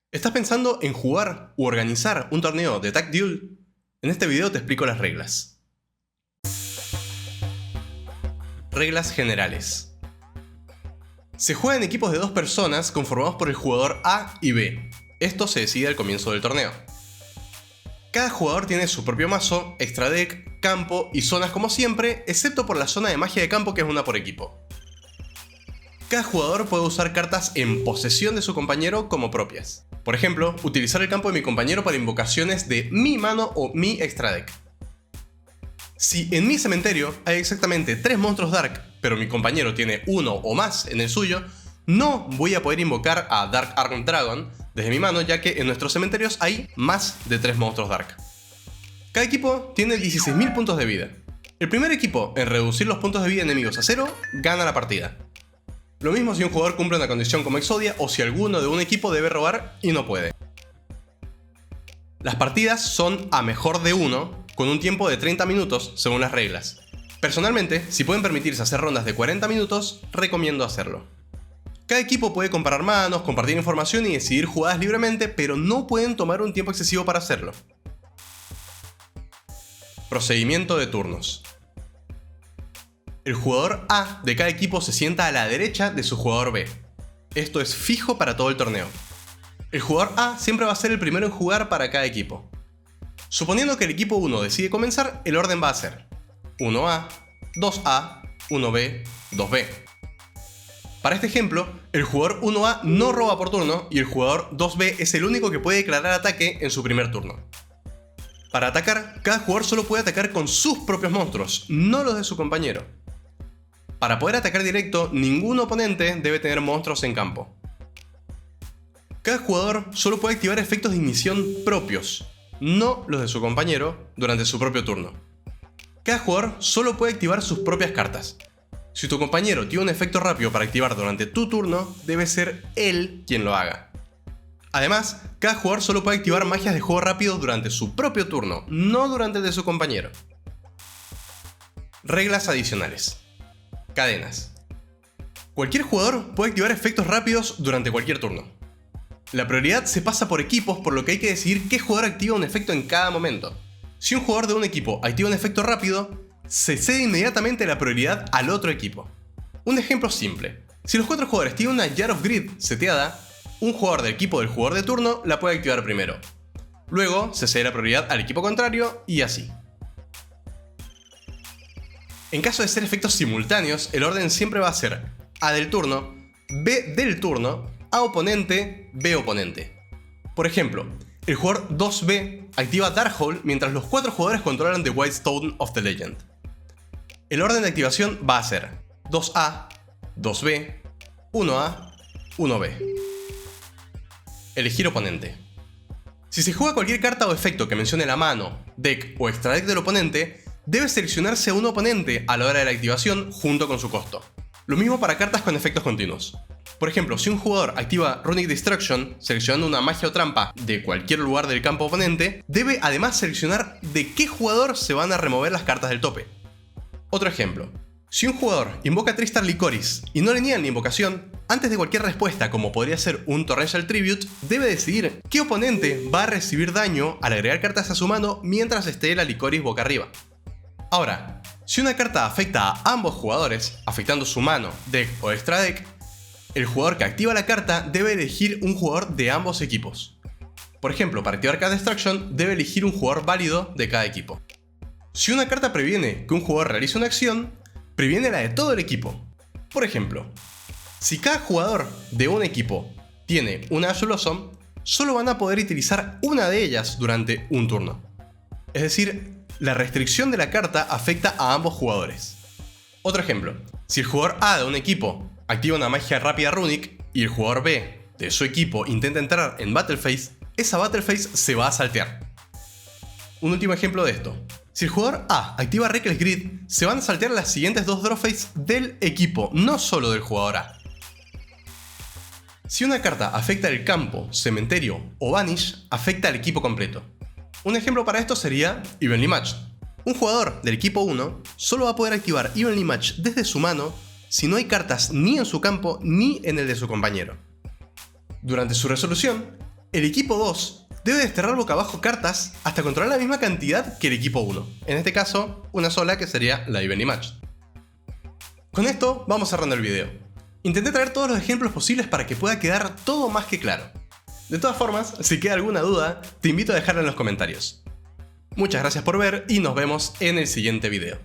¿Estás pensando en jugar u organizar un torneo de Tag Duel? En este video te explico las reglas. Reglas generales. Se juega en equipos de 2 personas conformados por el jugador A y B. Esto se decide al comienzo del torneo. Cada jugador tiene su propio mazo, extra deck, campo y zonas como siempre, excepto por la zona de magia de campo que es una por equipo. Cada jugador puede usar cartas en posesión de su compañero como propias. Por ejemplo, utilizar el campo de mi compañero para invocaciones de mi mano o mi extra deck. Si en mi cementerio hay exactamente 3 monstruos Dark, pero mi compañero tiene 1 o más en el suyo, no voy a poder invocar a Dark Arm Dragon desde mi mano, ya que en nuestros cementerios hay más de 3 monstruos Dark. Cada equipo tiene 16.000 puntos de vida. El primer equipo en reducir los puntos de vida enemigos a 0 gana la partida. Lo mismo si un jugador cumple una condición como Exodia o si alguno de un equipo debe robar y no puede. Las partidas son a mejor de 1, con un tiempo de 30 minutos según las reglas. Personalmente, si pueden permitirse hacer rondas de 40 minutos, recomiendo hacerlo. Cada equipo puede comparar manos, compartir información y decidir jugadas libremente, pero no pueden tomar un tiempo excesivo para hacerlo. Procedimiento de turnos. El jugador A de cada equipo se sienta a la derecha de su jugador B. Esto es fijo para todo el torneo. El jugador A siempre va a ser el primero en jugar para cada equipo. Suponiendo que el equipo 1 decide comenzar, el orden va a ser 1A, 2A, 1B, 2B. Para este ejemplo, el jugador 1A no roba por turno y el jugador 2B es el único que puede declarar ataque en su primer turno. Para atacar, cada jugador solo puede atacar con sus propios monstruos, no los de su compañero. Para poder atacar directo, ningún oponente debe tener monstruos en campo. Cada jugador solo puede activar efectos de ignición propios, no los de su compañero, durante su propio turno. Cada jugador solo puede activar sus propias cartas. Si tu compañero tiene un efecto rápido para activar durante tu turno, debe ser él quien lo haga. Además, cada jugador solo puede activar magias de juego rápido durante su propio turno, no durante el de su compañero. Reglas adicionales. Cadenas. Cualquier jugador puede activar efectos rápidos durante cualquier turno. La prioridad se pasa por equipos, por lo que hay que decidir qué jugador activa un efecto en cada momento. Si un jugador de un equipo activa un efecto rápido, se cede inmediatamente la prioridad al otro equipo. Un ejemplo simple. Si los 4 jugadores tienen una Jar of Greed seteada, un jugador del equipo del jugador de turno la puede activar primero. Luego se cede la prioridad al equipo contrario y así. En caso de ser efectos simultáneos, el orden siempre va a ser A del turno, B del turno, A oponente, B oponente. Por ejemplo, el jugador 2B activa Darkhold mientras los 4 jugadores controlan The White Stone of the Legend. El orden de activación va a ser 2A, 2B, 1A, 1B. Elegir oponente. Si se juega cualquier carta o efecto que mencione la mano, deck o extra deck del oponente, debe seleccionarse a un oponente a la hora de la activación junto con su costo. Lo mismo para cartas con efectos continuos. Por ejemplo, si un jugador activa Runic Destruction seleccionando una magia o trampa de cualquier lugar del campo oponente, debe además seleccionar de qué jugador se van a remover las cartas del tope. Otro ejemplo. Si un jugador invoca Tristar Lycoris y no le niegan la invocación, antes de cualquier respuesta, como podría ser un Torrential Tribute, debe decidir qué oponente va a recibir daño al agregar cartas a su mano mientras esté la Lycoris boca arriba. Ahora, si una carta afecta a ambos jugadores, afectando su mano, deck o extra deck, el jugador que activa la carta debe elegir un jugador de ambos equipos. Por ejemplo, para activar Card Destruction, debe elegir un jugador válido de cada equipo. Si una carta previene que un jugador realice una acción, previene la de todo el equipo. Por ejemplo, si cada jugador de un equipo tiene una Ash Blossom, solo van a poder utilizar una de ellas durante un turno. Es decir, la restricción de la carta afecta a ambos jugadores. Otro ejemplo, si el jugador A de un equipo activa una magia rápida Runic y el jugador B de su equipo intenta entrar en Battle Phase, esa Battle Phase se va a saltear. Un último ejemplo de esto. Si el jugador A activa Reckless Greed, se van a saltear las siguientes 2 Draw Phase del equipo, no solo del jugador A. Si una carta afecta el campo, cementerio o Vanish, afecta al equipo completo. Un ejemplo para esto sería Evenly Matched. Un jugador del equipo 1 solo va a poder activar Evenly Matched desde su mano si no hay cartas ni en su campo ni en el de su compañero. Durante su resolución, El equipo 2 debe desterrar boca abajo cartas hasta controlar la misma cantidad que el equipo 1. En este caso, una sola, que sería la Evenly Match. Con esto vamos cerrando el video. Intenté traer todos los ejemplos posibles para que pueda quedar todo más que claro. De todas formas, si queda alguna duda, te invito a dejarla en los comentarios. Muchas gracias por ver y nos vemos en el siguiente video.